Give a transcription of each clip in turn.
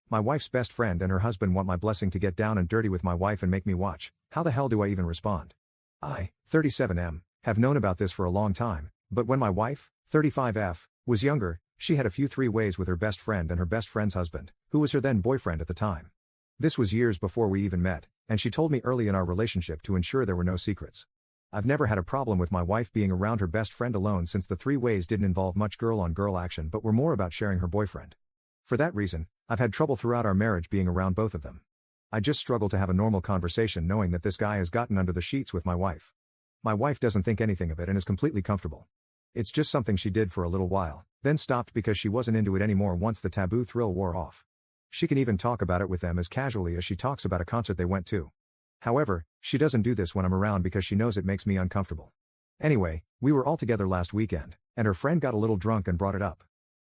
My wife's best friend and her husband want my blessing to get down and dirty with my wife and make me watch. How the hell do I even respond? I, 37M, have known about this for a long time, but when my wife, 35F, was younger, she had a few three-ways with her best friend and her best friend's husband, who was her then boyfriend at the time. This was years before we even met, and she told me early in our relationship to ensure there were no secrets. I've never had a problem with my wife being around her best friend alone since the three-ways didn't involve much girl-on-girl action but were more about sharing her boyfriend. For that reason, I've had trouble throughout our marriage being around both of them. I just struggle to have a normal conversation knowing that this guy has gotten under the sheets with my wife. My wife doesn't think anything of it and is completely comfortable. It's just something she did for a little while, then stopped because she wasn't into it anymore once the taboo thrill wore off. She can even talk about it with them as casually as she talks about a concert they went to. However, she doesn't do this when I'm around because she knows it makes me uncomfortable. Anyway, we were all together last weekend, and her friend got a little drunk and brought it up.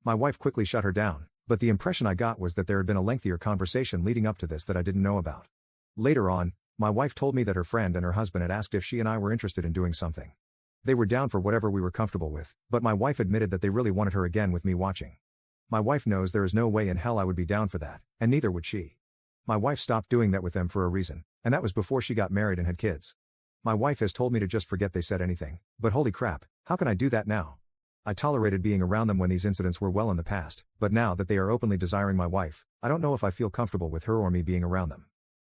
My wife quickly shut her down, but the impression I got was that there had been a lengthier conversation leading up to this that I didn't know about. Later on, my wife told me that her friend and her husband had asked if she and I were interested in doing something. They were down for whatever we were comfortable with, but my wife admitted that they really wanted her again with me watching. My wife knows there is no way in hell I would be down for that, and neither would she. My wife stopped doing that with them for a reason, and that was before she got married and had kids. My wife has told me to just forget they said anything, but holy crap, how can I do that now? I tolerated being around them when these incidents were well in the past, but now that they are openly desiring my wife, I don't know if I feel comfortable with her or me being around them.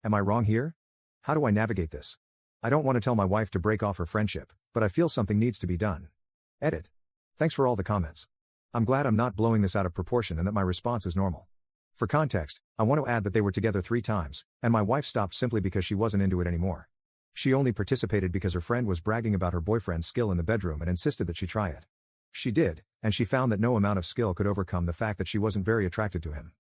Am I wrong here? How do I navigate this? I don't want to tell my wife to break off her friendship, but I feel something needs to be done. Edit. Thanks for all the comments. I'm glad I'm not blowing this out of proportion and that my response is normal. For context, I want to add that they were together 3 times, and my wife stopped simply because she wasn't into it anymore. She only participated because her friend was bragging about her boyfriend's skill in the bedroom and insisted that she try it. She did, and she found that no amount of skill could overcome the fact that she wasn't very attracted to him.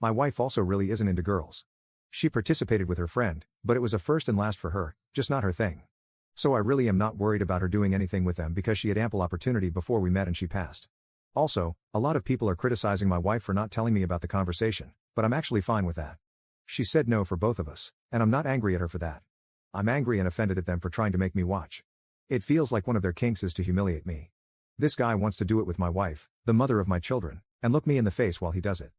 My wife also really isn't into girls. She participated with her friend, but it was a first and last for her, just not her thing. So I really am not worried about her doing anything with them because she had ample opportunity before we met and she passed. Also, a lot of people are criticizing my wife for not telling me about the conversation, but I'm actually fine with that. She said no for both of us, and I'm not angry at her for that. I'm angry and offended at them for trying to make me watch. It feels like one of their kinks is to humiliate me. This guy wants to do it with my wife, the mother of my children, and look me in the face while he does it.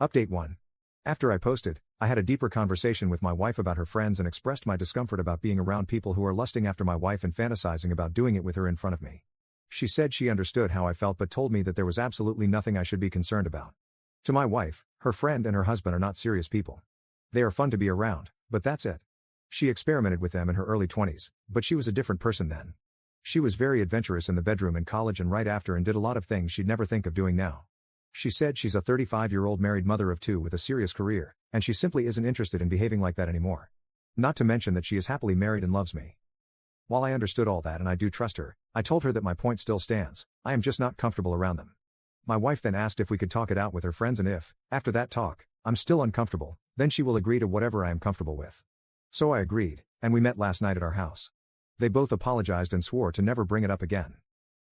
Update 1. After I posted, I had a deeper conversation with my wife about her friends and expressed my discomfort about being around people who are lusting after my wife and fantasizing about doing it with her in front of me. She said she understood how I felt but told me that there was absolutely nothing I should be concerned about. To my wife, her friend and her husband are not serious people. They are fun to be around, but that's it. She experimented with them in her early 20s, but she was a different person then. She was very adventurous in the bedroom in college and right after and did a lot of things she'd never think of doing now. She said she's a 35-year-old married mother of 2 with a serious career, and she simply isn't interested in behaving like that anymore. Not to mention that she is happily married and loves me. While I understood all that and I do trust her, I told her that my point still stands, I am just not comfortable around them. My wife then asked if we could talk it out with her friends and if, after that talk, I'm still uncomfortable, then she will agree to whatever I am comfortable with. So I agreed, and we met last night at our house. They both apologized and swore to never bring it up again.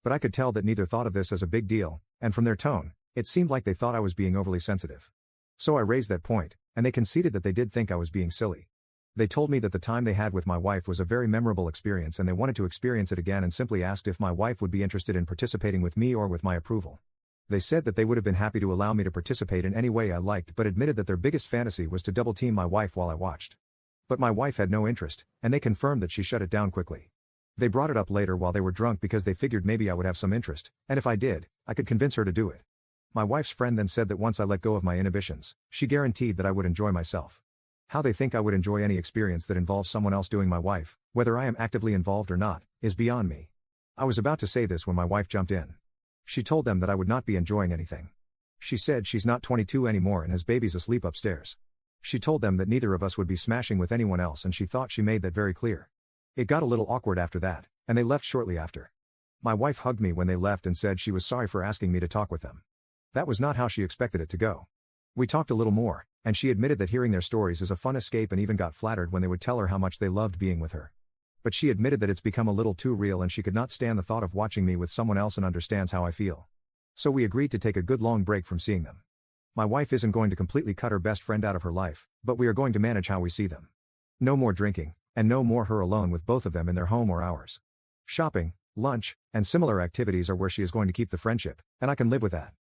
But I could tell that neither thought of this as a big deal, and from their tone, it seemed like they thought I was being overly sensitive. So I raised that point, and they conceded that they did think I was being silly. They told me that the time they had with my wife was a very memorable experience and they wanted to experience it again and simply asked if my wife would be interested in participating with me or with my approval. They said that they would have been happy to allow me to participate in any way I liked but admitted that their biggest fantasy was to double-team my wife while I watched. But my wife had no interest, and they confirmed that she shut it down quickly. They brought it up later while they were drunk because they figured maybe I would have some interest, and if I did, I could convince her to do it. My wife's friend then said that once I let go of my inhibitions, she guaranteed that I would enjoy myself. How they think I would enjoy any experience that involves someone else doing my wife, whether I am actively involved or not, is beyond me. I was about to say this when my wife jumped in. She told them that I would not be enjoying anything. She said she's not 22 anymore and has babies asleep upstairs. She told them that neither of us would be smashing with anyone else and she thought she made that very clear. It got a little awkward after that, and they left shortly after. My wife hugged me when they left and said she was sorry for asking me to talk with them. That was not how she expected it to go. We talked a little more, and she admitted that hearing their stories is a fun escape and even got flattered when they would tell her how much they loved being with her. But she admitted that it's become a little too real and she could not stand the thought of watching me with someone else and understands how I feel. So we agreed to take a good long break from seeing them. My wife isn't going to completely cut her best friend out of her life, but we are going to manage how we see them. No more drinking, and no more her alone with both of them in their home or ours. Shopping, lunch, and similar activities are where she is going to keep the friendship, and I can live with that.